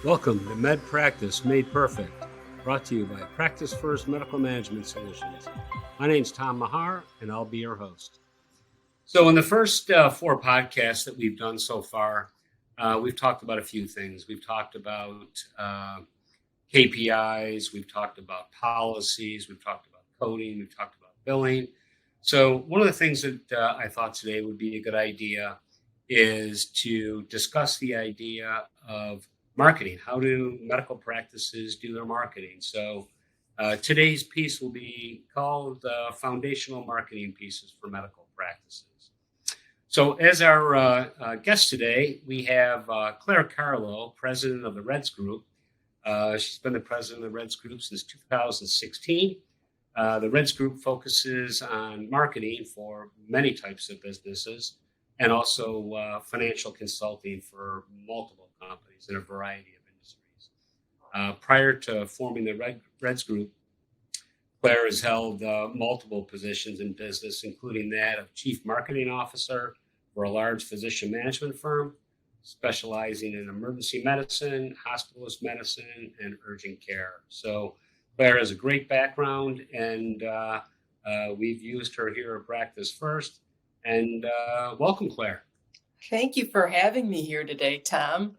Welcome to Med Practice Made Perfect, brought to you by Practicefirst Medical Management Solutions. My name's Tom Maher, and I'll be your host. So in the first four podcasts that we've done so far, we've talked about a few things. We've talked about KPIs, we've talked about policies, we've talked about coding, we've talked about billing. So one of the things that I thought today would be a good idea is to discuss the idea of marketing. How do medical practices do their marketing? So today's piece will be called Foundational Marketing Pieces for Medical Practices. So as our guest today, we have Claire Carlo, president of the Reds Group. She's been the president of the Reds Group since 2016. The Reds Group focuses on marketing for many types of businesses and also financial consulting for multiple companies in a variety of industries. Prior to forming the Reds Group, Claire has held multiple positions in business, including that of Chief Marketing Officer for a large physician management firm, specializing in emergency medicine, hospitalist medicine, and urgent care. So Claire has a great background, and we've used her here at Practice First. And welcome, Claire. Thank you for having me here today, Tom.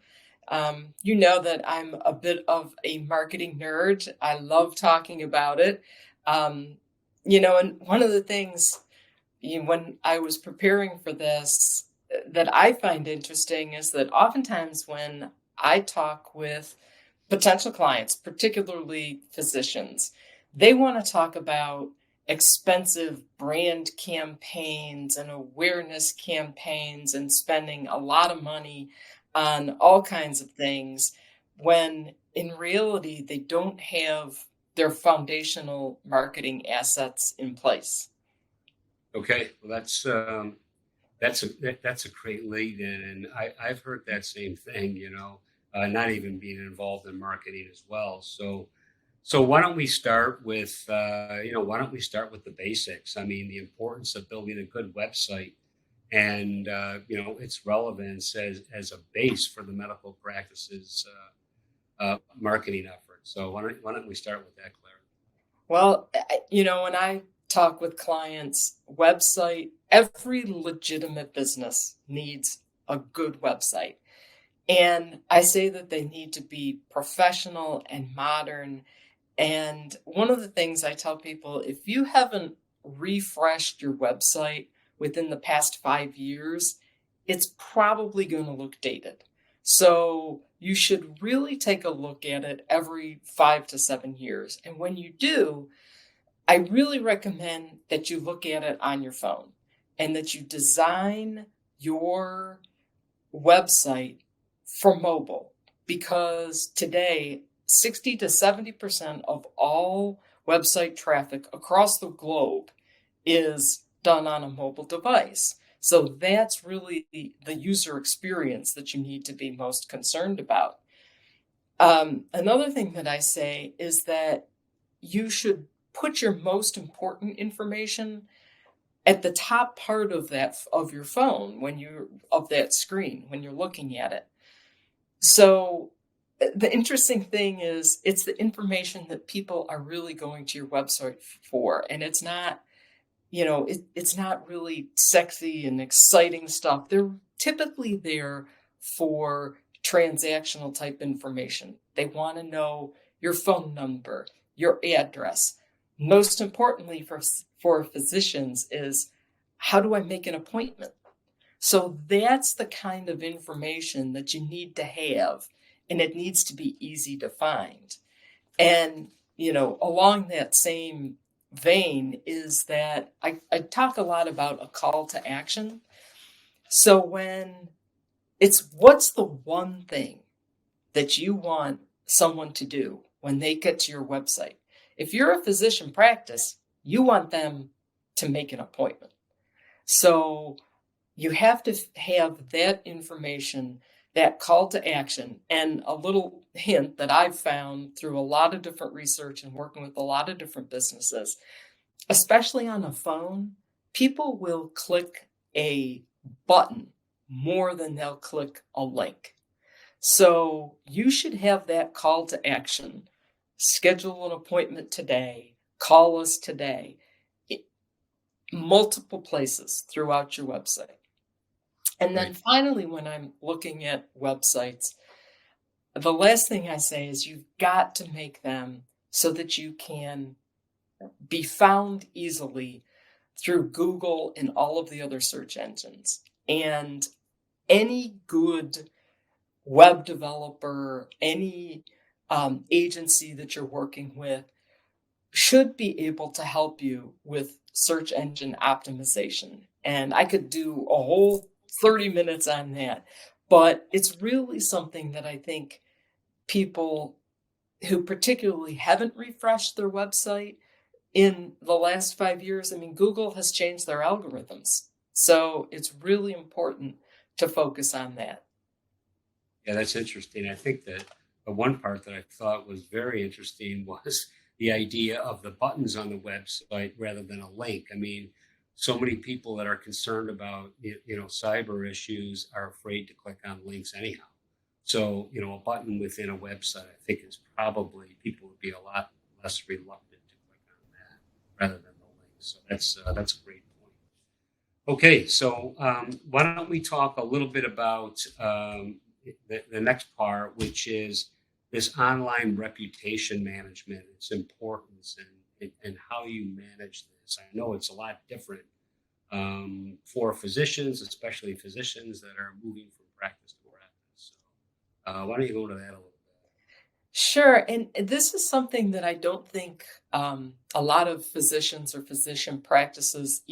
You know that I'm a bit of a marketing nerd. I love talking about it. And one of the things when I was preparing for this that I find interesting is that oftentimes when I talk with potential clients, particularly physicians, they want to talk about expensive brand campaigns and awareness campaigns and spending a lot of money on all kinds of things, when in reality they don't have their foundational marketing assets in place. Okay, well that's a great lead in, and I've heard that same thing. Not even being involved in marketing as well. So why don't we start with the basics? I mean, the importance of building a good website and its relevance as a base for the medical practice's marketing effort. So why don't we start with that, Claire? Well, when I talk with clients, every legitimate business needs a good website. And I say that they need to be professional and modern. And one of the things I tell people, if you haven't refreshed your website within the past 5 years, it's probably going to look dated. So you should really take a look at it every 5 to 7 years. And when you do, I really recommend that you look at it on your phone and that you design your website for mobile, because today 60 to 70% of all website traffic across the globe is done on a mobile device. So that's really the user experience that you need to be most concerned about. Another thing that I say is that you should put your most important information at the top part of your phone of that screen when you're looking at it. So the interesting thing is it's the information that people are really going to your website for. And it's not, it's not really sexy and exciting stuff. They're typically there for transactional type information. They want to know your phone number, your address. Most importantly for physicians is, how do I make an appointment? So that's the kind of information that you need to have, and it needs to be easy to find. And, along that same vein is that I talk a lot about a call to action. So what's the one thing that you want someone to do when they get to your website? If you're a physician practice, you want them to make an appointment. So you have to have that information, that call to action. And a little hint that I've found through a lot of different research and working with a lot of different businesses, especially on a phone, people will click a button more than they'll click a link. So you should have that call to action. Schedule an appointment today. Call us today. It- Multiple places throughout your website. And then Right. finally, when I'm looking at websites, the last thing I say is you've got to make them so that you can be found easily through Google and all of the other search engines. And any good web developer, any agency that you're working with should be able to help you with search engine optimization. And I could do a whole 30 minutes on that, but it's really something that I think people who particularly haven't refreshed their website in the last 5 years, I mean, Google has changed their algorithms. So it's really important to focus on that. Yeah, that's interesting. I think that the one part that I thought was very interesting was the idea of the buttons on the website rather than a link. I mean, so many people that are concerned about cyber issues are afraid to click on links anyhow. So a button within a website, I think, is probably people would be a lot less reluctant to click on that rather than the link. So that's a great point. Okay, so why don't we talk a little bit about the next part, which is this online reputation management, its importance, and how you manage this. I know it's a lot different for physicians, especially physicians that are moving from practice to practice. So why don't you go into that a little bit? Sure. And this is something that I don't think a lot of physicians or physician practices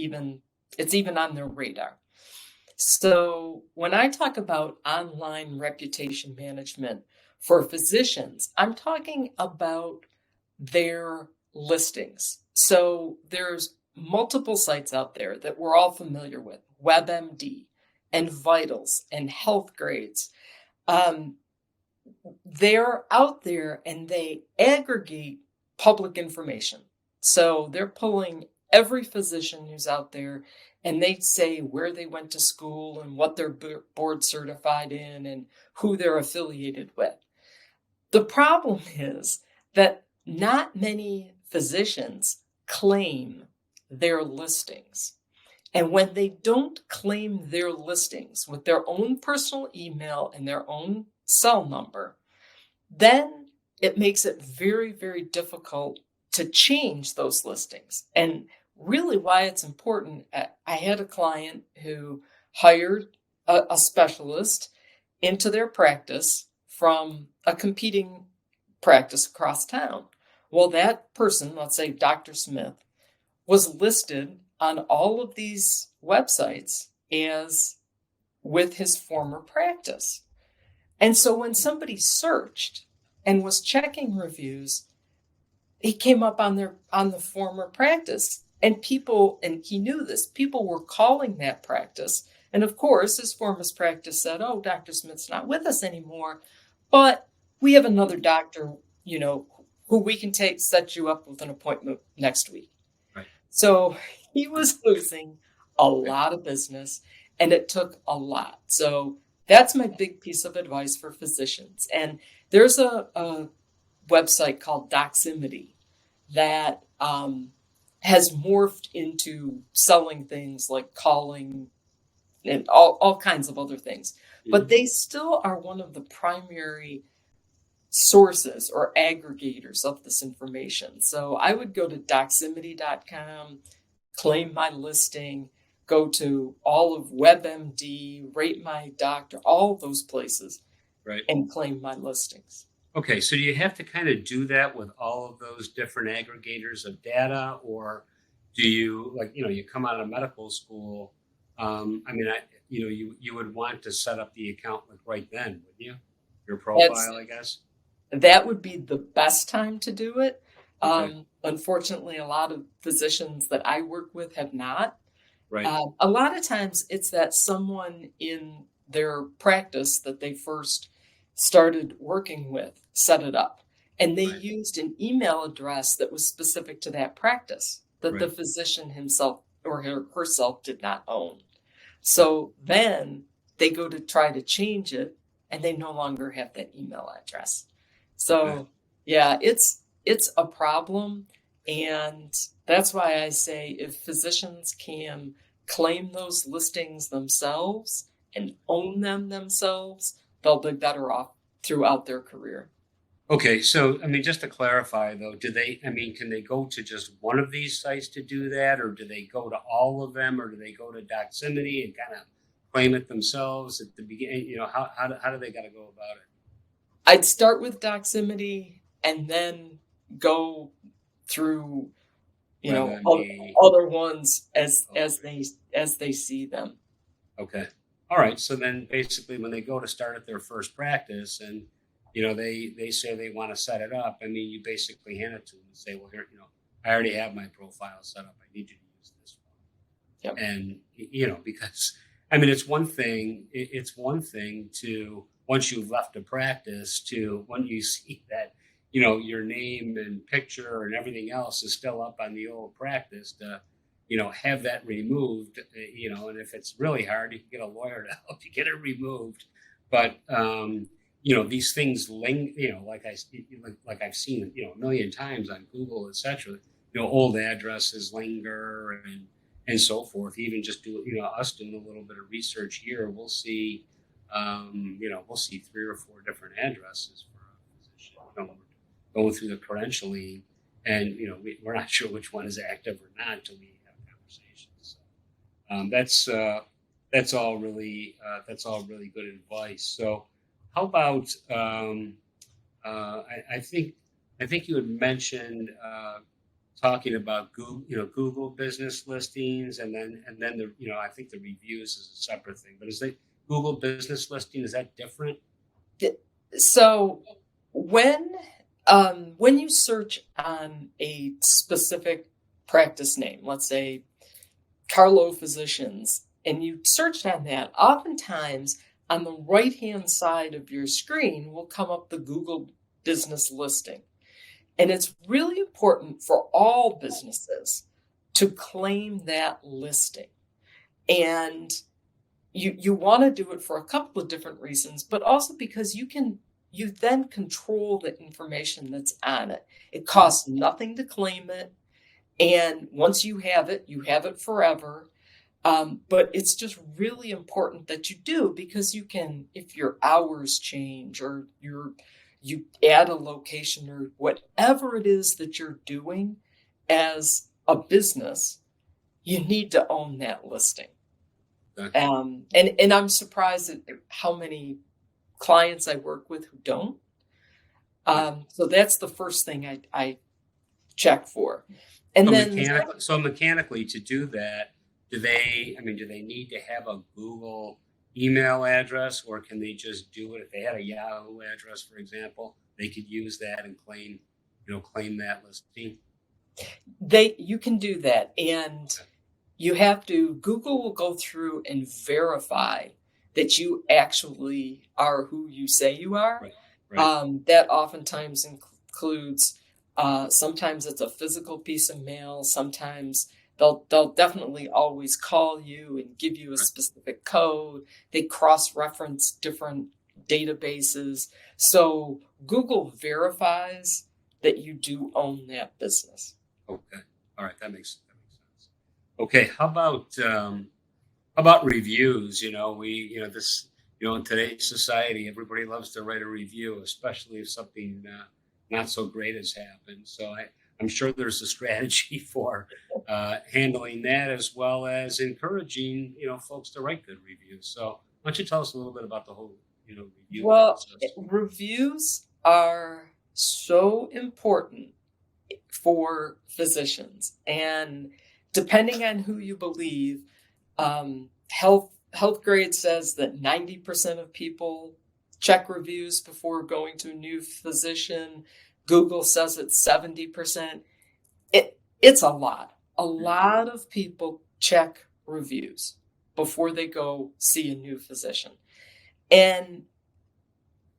it's even on their radar. So when I talk about online reputation management for physicians, I'm talking about their listings. So there's multiple sites out there that we're all familiar with, WebMD and Vitals and Health Grades. Um, they're out there and they aggregate public information. So they're pulling every physician who's out there and they say where they went to school and what they're board certified in and who they're affiliated with. The problem is that not many physicians claim their listings. And when they don't claim their listings with their own personal email and their own cell number, then it makes it very, very difficult to change those listings. And really why it's important, I had a client who hired a specialist into their practice from a competing practice across town. Well, that person, let's say Dr. Smith, was listed on all of these websites as with his former practice. And so when somebody searched and was checking reviews, he came up on the former practice. And he knew this, people were calling that practice. And of course, his former practice said, oh, Dr. Smith's not with us anymore, but we have another doctor, who we can set you up with an appointment next week. Right. So he was losing a lot of business and it took a lot. So that's my big piece of advice for physicians. And there's a website called Doximity that has morphed into selling things like calling and all kinds of other things. Mm-hmm. But they still are one of the primary sources or aggregators of this information. So I would go to doximity.com, claim my listing, go to all of WebMD, Rate My Doctor, all of those places, right, and claim my listings. Okay, so do you have to kind of do that with all of those different aggregators of data, or do you you come out of medical school? You would want to set up the account right then, wouldn't you? Your profile, I guess. That would be the best time to do it. Okay. Unfortunately, a lot of physicians that I work with have not. Right. A lot of times it's that someone in their practice that they first started working with set it up. And they used an email address that was specific to that practice that the physician himself or herself did not own. So then they go to try to change it and they no longer have that email address. Okay. So yeah, it's a problem. And that's why I say if physicians can claim those listings themselves and own them themselves, they'll be better off throughout their career. Okay, so I mean, just to clarify though, can they go to just one of these sites to do that, or do they go to all of them, or do they go to Doximity and kind of claim it themselves at the beginning? How do they got to go about it? I'd start with Doximity and then go through, WebMD. other ones as Okay. as they see them. Okay. All right. So then basically when they go to start at their first practice and they say they want to set it up, I mean, you basically hand it to them and say, well, here, I already have my profile set up. I need you to use this one. Yep. And because I mean, it's one thing to once you've left a practice to when you see that, your name and picture and everything else is still up on the old practice to, have that removed, and if it's really hard, you can get a lawyer to help you get it removed. But, these things like I've seen, a million times on Google, etc. Old addresses linger and so forth. Even just us doing a little bit of research here, we'll see, we'll see 3 or 4 different addresses for a physician. Going through the credentialing, and we're not sure which one is active or not until we have conversations. So that's all really good advice. So how about I think you had mentioned talking about Google business listings, and then the I think the reviews is a separate thing. But is the Google business listing, is that different? So when you search on a specific practice name, let's say Carlo Physicians, and you searched on that, oftentimes on the right-hand side of your screen will come up the Google business listing. And it's really important for all businesses to claim that listing. And you want to do it for a couple of different reasons, but also because you then control the information that's on it. It costs nothing to claim it. And once you have it forever. But it's just really important that you do, because you can, if your hours change or you add a location or whatever it is that you're doing as a business, you need to own that listing. Okay. And I'm surprised at how many clients I work with who don't. So that's the first thing I check for. And so mechanically to do that, do they need to have a Google email address, or can they just do it if they had a Yahoo address, for example, they could use that and claim that listing? You can do that, and Google will go through and verify that you actually are who you say you are. Right. Right. That oftentimes includes, sometimes it's a physical piece of mail, sometimes they'll definitely always call you and give you a specific code. They cross-reference different databases. So Google verifies that you do own that business. Okay. All right. That makes sense. Okay. How about reviews? In today's society, everybody loves to write a review, especially if something not so great has happened. So I'm sure there's a strategy for handling that, as well as encouraging, folks to write good reviews. So why don't you tell us a little bit about the whole, review process? Reviews are so important for physicians, and depending on who you believe, Health Grade says that 90% of people check reviews before going to a new physician. Google says it's 70%. It's a lot. A lot of people check reviews before they go see a new physician. And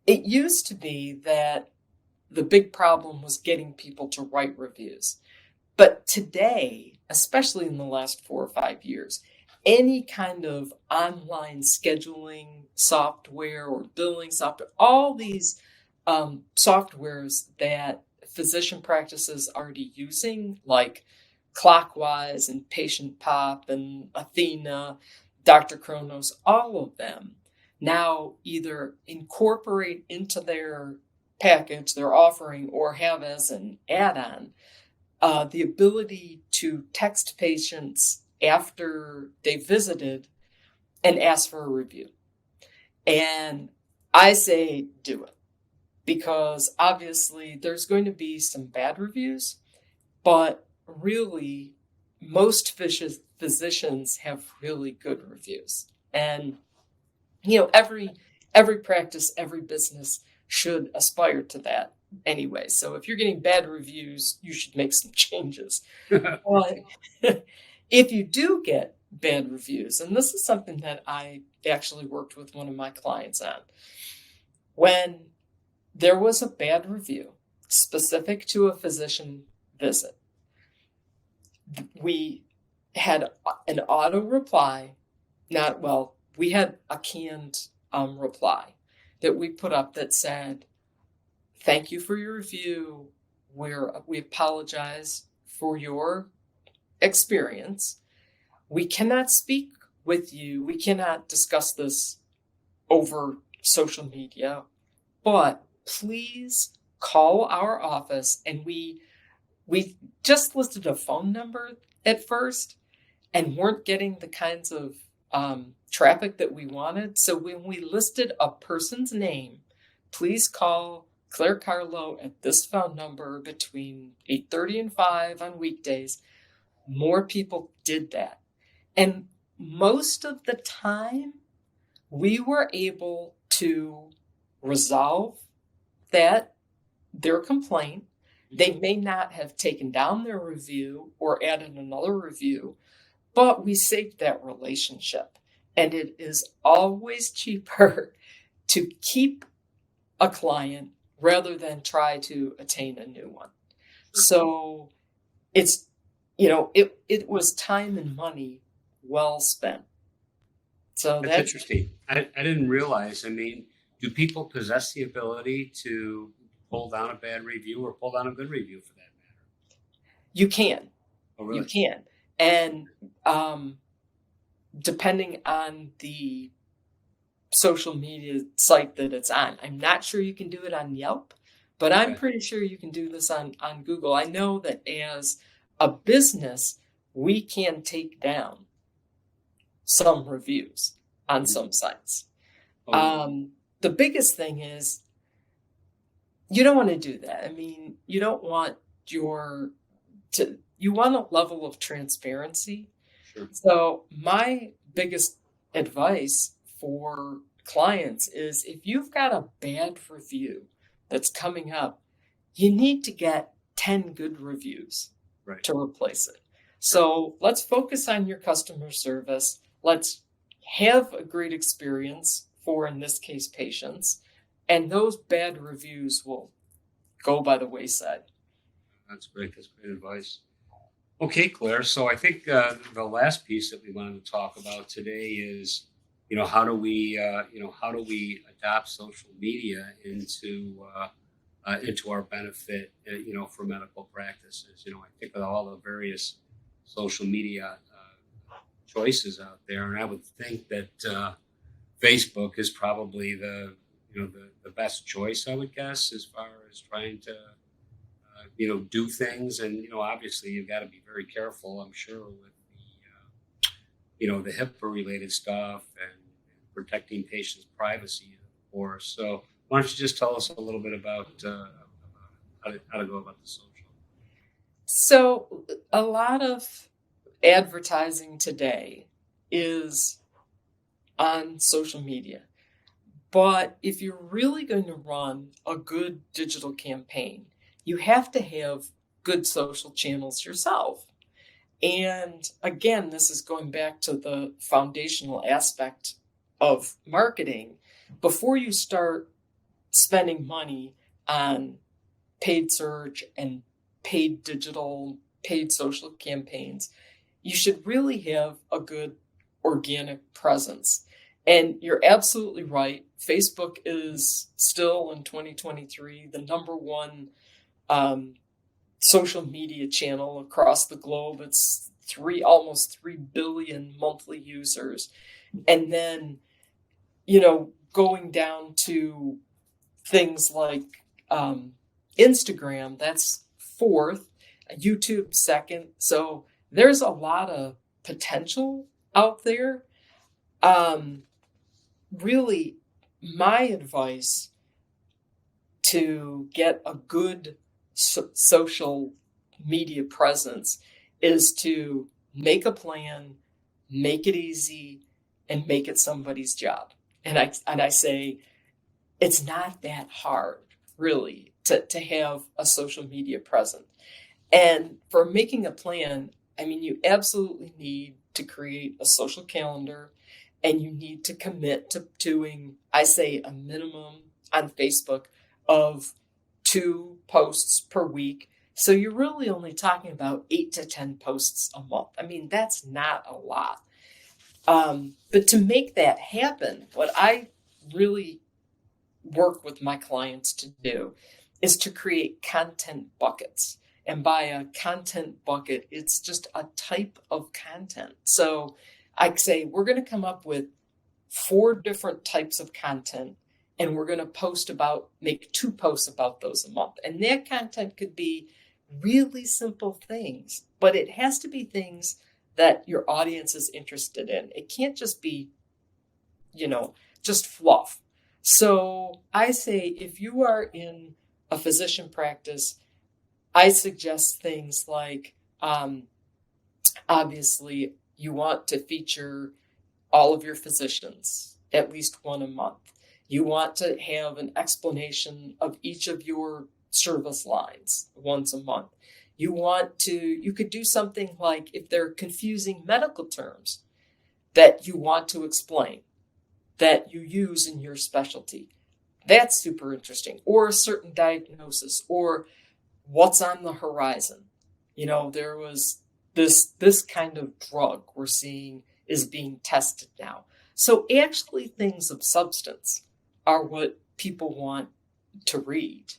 it used to be that the big problem was getting people to write reviews. But today, especially in the last 4 or 5 years, any kind of online scheduling software or billing software, all these softwares that physician practices are already using, like Clockwise and Patient Pop and Athena, Dr. Kronos, all of them now either incorporate into their package, their offering, or have as an add-on the ability to text patients after they visited and ask for a review. And I say do it, because obviously there's going to be some bad reviews, but really most physicians have really good reviews. And every practice, every business should aspire to that anyway. So if you're getting bad reviews, you should make some changes. But if you do get bad reviews, and this is something that I actually worked with one of my clients on, when there was a bad review specific to a physician visit, we had an auto reply, we had a canned reply that we put up that said, "Thank you for your review. We apologize for your experience. We cannot speak with you. We cannot discuss this over social media, but please call our office." And we just listed a phone number at first and weren't getting the kinds of traffic that we wanted. So when we listed a person's name, "Please call Claire Carlo at this phone number between 8:30 and 5 on weekdays," more people did that. And most of the time, we were able to resolve their complaint. They may not have taken down their review or added another review, but we saved that relationship. And it is always cheaper to keep a client rather than try to attain a new one. So it's, it was time and money well spent. So That's interesting. I didn't realize. I mean, do people possess the ability to pull down a bad review or pull down a good review for that matter? You can. Oh, really? You can. And depending on the social media site that it's on, I'm not sure you can do it on Yelp, but I'm pretty sure you can do this on Google. I know that as a business, we can take down some reviews on some sites. The biggest thing is you don't want to do that. I mean, you don't want you want a level of transparency. Sure. So my biggest advice for clients is, if you've got a bad review that's coming up, you need to get 10 good reviews to replace it. So let's focus on your customer service. Let's have a great experience for, in this case, patients, and those bad reviews will go by the wayside. That's great. That's great advice. Okay, Claire. So I think the last piece that we wanted to talk about today is, how do we adopt social media into our benefit, for medical practices. I think of all the various social media choices out there, and I would think that Facebook is probably the best choice, I would guess, as far as trying to do things. And obviously you've got to be very careful, I'm sure, with the HIPAA related stuff and protecting patients' privacy, of course. So why don't you just tell us a little bit about how to go about the social? So a lot of advertising today is on social media. But if you're really going to run a good digital campaign, you have to have good social channels yourself. And again, this is going back to the foundational aspect of marketing. Before you start spending money on paid search and paid digital, paid social campaigns, you should really have a good organic presence. And you're absolutely right. Facebook is still in 2023 the number one social media channel across the globe. It's almost 3 billion monthly users. And then, going down to things like Instagram, that's fourth, YouTube second. So there's a lot of potential out there. Really, my advice to get a good social media presence is to make a plan, make it easy, and make it somebody's job. And I say it's not that hard, really, to have a social media presence. And for making a plan, I mean, you absolutely need to create a social calendar, and you need to commit to doing, I say, a minimum on Facebook of 2 posts per week. So you're really only talking about 8 to 10 posts a month. I mean, that's not a lot. But to make that happen, what I really work with my clients to do is to create content buckets. And by a content bucket, it's just a type of content. So I say we're going to come up with 4 different types of content, and we're going to make 2 posts about those a month. And that content could be really simple things, but it has to be things that your audience is interested in. It can't just be, just fluff. So I say if you are in a physician practice, I suggest things like, obviously, you want to feature all of your physicians, at least one a month. You want to have an explanation of each of your service lines once a month. You could do something like if they're confusing medical terms that you want to explain, that you use in your specialty. That's super interesting. Or a certain diagnosis, or what's on the horizon. There was this kind of drug we're seeing is being tested now. So actually things of substance are what people want to read.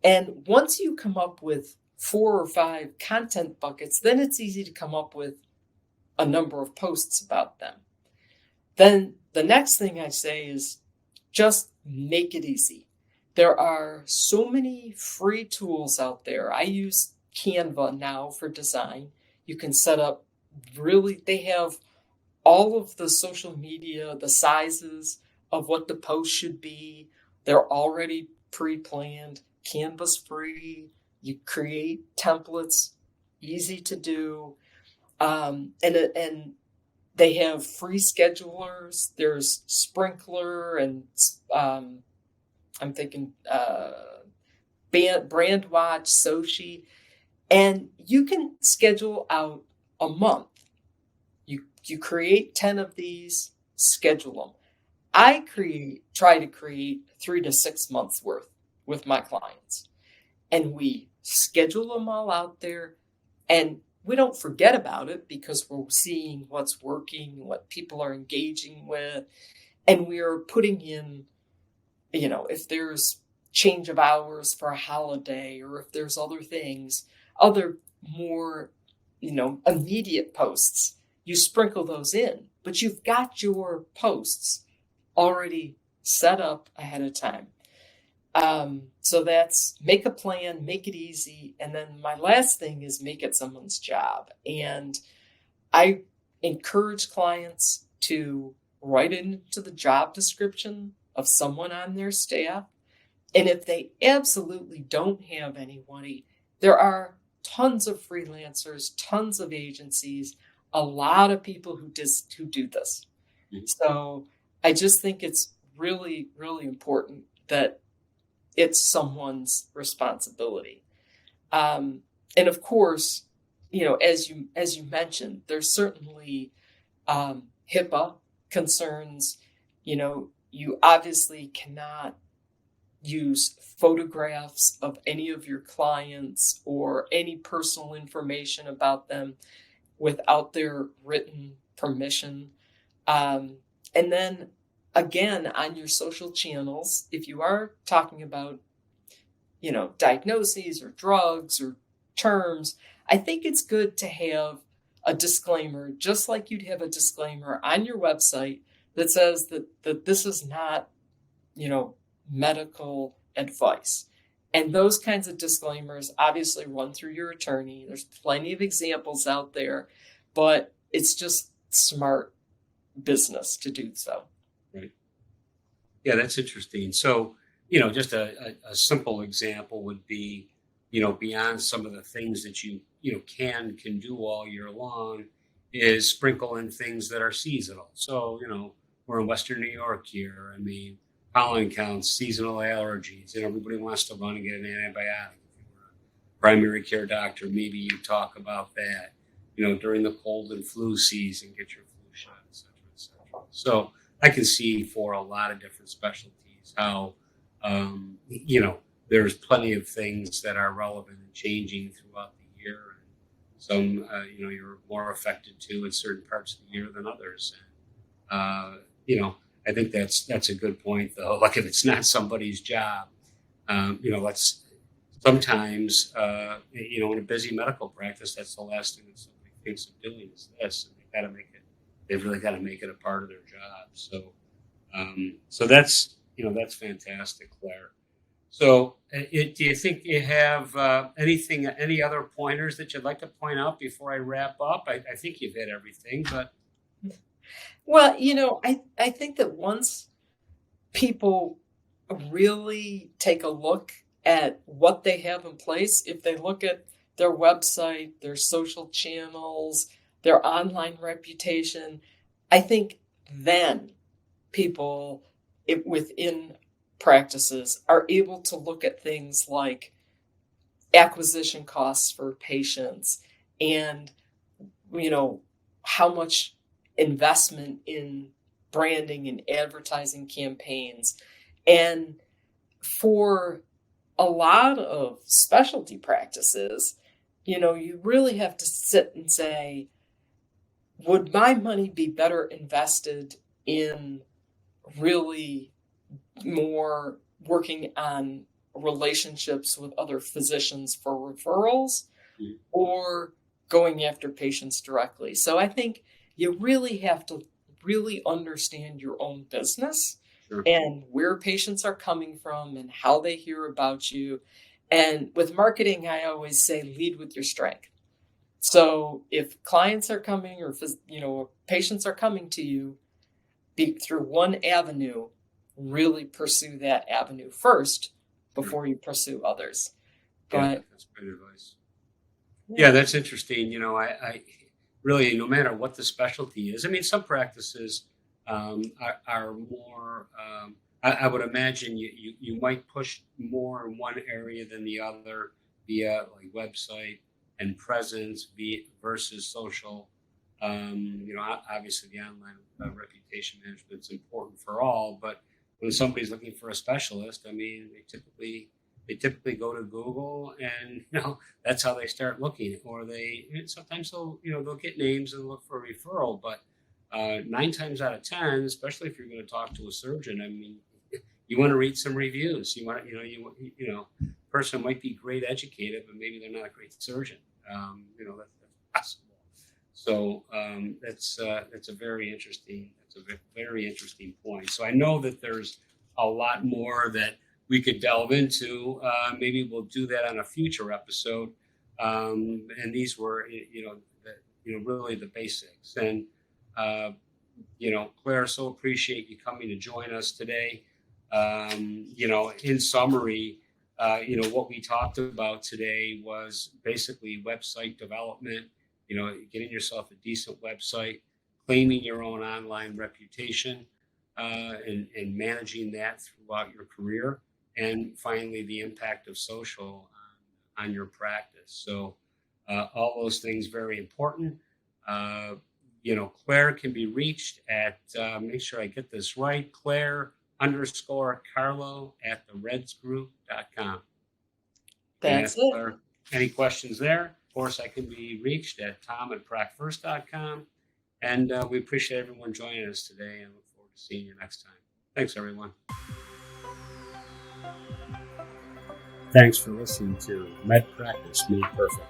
And once you come up with 4 or 5 content buckets, then it's easy to come up with a number of posts about them. Then the next thing I say is just make it easy. There are so many free tools out there. I use Canva now for design. You can set up they have all of the social media, the sizes of what the post should be. They're already pre-planned. Canva's free. You create templates, easy to do. And they have free schedulers. There's Sprinkler and I'm thinking Brandwatch, Sochi. And you can schedule out a month. You create 10 of these, schedule them. I try to create 3 to 6 months worth with my clients. And we schedule them all out there, and we don't forget about it because we're seeing what's working, what people are engaging with, and we are putting in, if there's change of hours for a holiday, or if there's other things, other more, immediate posts, you sprinkle those in, but you've got your posts already set up ahead of time. So that's make a plan, make it easy. And then my last thing is make it someone's job. And I encourage clients to write into the job description of someone on their staff. And if they absolutely don't have anybody, there are tons of freelancers, tons of agencies, a lot of people who do this. Mm-hmm. So I just think it's really, really important that it's someone's responsibility. And of course, as you mentioned, there's certainly HIPAA concerns. You obviously cannot use photographs of any of your clients or any personal information about them without their written permission. And then again, on your social channels, if you are talking about, diagnoses or drugs or terms, I think it's good to have a disclaimer, just like you'd have a disclaimer on your website that says that this is not, you know, medical advice. And those kinds of disclaimers obviously run through your attorney. There's plenty of examples out there, but it's just smart business to do so. Right. Yeah, that's interesting. So, just a simple example would be, beyond some of the things that you can do all year long is sprinkle in things that are seasonal. So, we're in Western New York here. I mean, pollen counts, seasonal allergies, and everybody wants to run and get an antibiotic. If you were a primary care doctor, maybe you talk about that, during the cold and flu season, get your flu shot, et cetera, et cetera. So I can see for a lot of different specialties how, there's plenty of things that are relevant and changing throughout the year. And some, you're more affected to in certain parts of the year than others. And, I think that's a good point, though. Like if it's not somebody's job, let's sometimes, in a busy medical practice, that's the last thing that somebody thinks of doing is this, and they've really got to make it a part of their job. So, that's fantastic, Claire. So, do you think you have any other pointers that you'd like to point out before I wrap up? I think you've hit everything, but Well, I think that once people really take a look at what they have in place, if they look at their website, their social channels, their online reputation, I think then people within practices are able to look at things like acquisition costs for patients and, how much investment in branding and advertising campaigns. And for a lot of specialty practices, you really have to sit and say, would my money be better invested in really more working on relationships with other physicians for referrals or going after patients directly? So I think you really have to really understand your own business. Sure. And where patients are coming from and how they hear about you. And with marketing, I always say lead with your strength. So if clients are coming or patients are coming to you through one avenue, really pursue that avenue first before you pursue others. But that's great advice. Yeah, that's interesting. I really, no matter what the specialty is, I mean, some practices are more. I would imagine you might push more in one area than the other via like website and presence versus social. Obviously the online reputation management is important for all, but when somebody's looking for a specialist, I mean, they typically go to Google, and that's how they start looking. Or sometimes they'll get names and look for a referral, but 9 times out of 10, especially if you're going to talk to a surgeon, I mean, you want to read some reviews. You want person might be great educated, but maybe they're not a great surgeon. That's possible. So that's a very interesting point. So I know that there's a lot more that we could delve into. Maybe we'll do that on a future episode. And these were, really the basics. And Claire, so appreciate you coming to join us today. In summary, what we talked about today was basically website development, getting yourself a decent website, claiming your own online reputation, and managing that throughout your career. And finally, the impact of social on your practice. So all those things very important. Claire can be reached at, make sure I get this right, Claire_Carlo at theredsgroup.com. that's it. Claire, any questions there? Of course, I can be reached at Tom at Practicefirst.com And we appreciate everyone joining us today and look forward to seeing you next time. Thanks, everyone. Thanks for listening to Med Practice Made Perfect.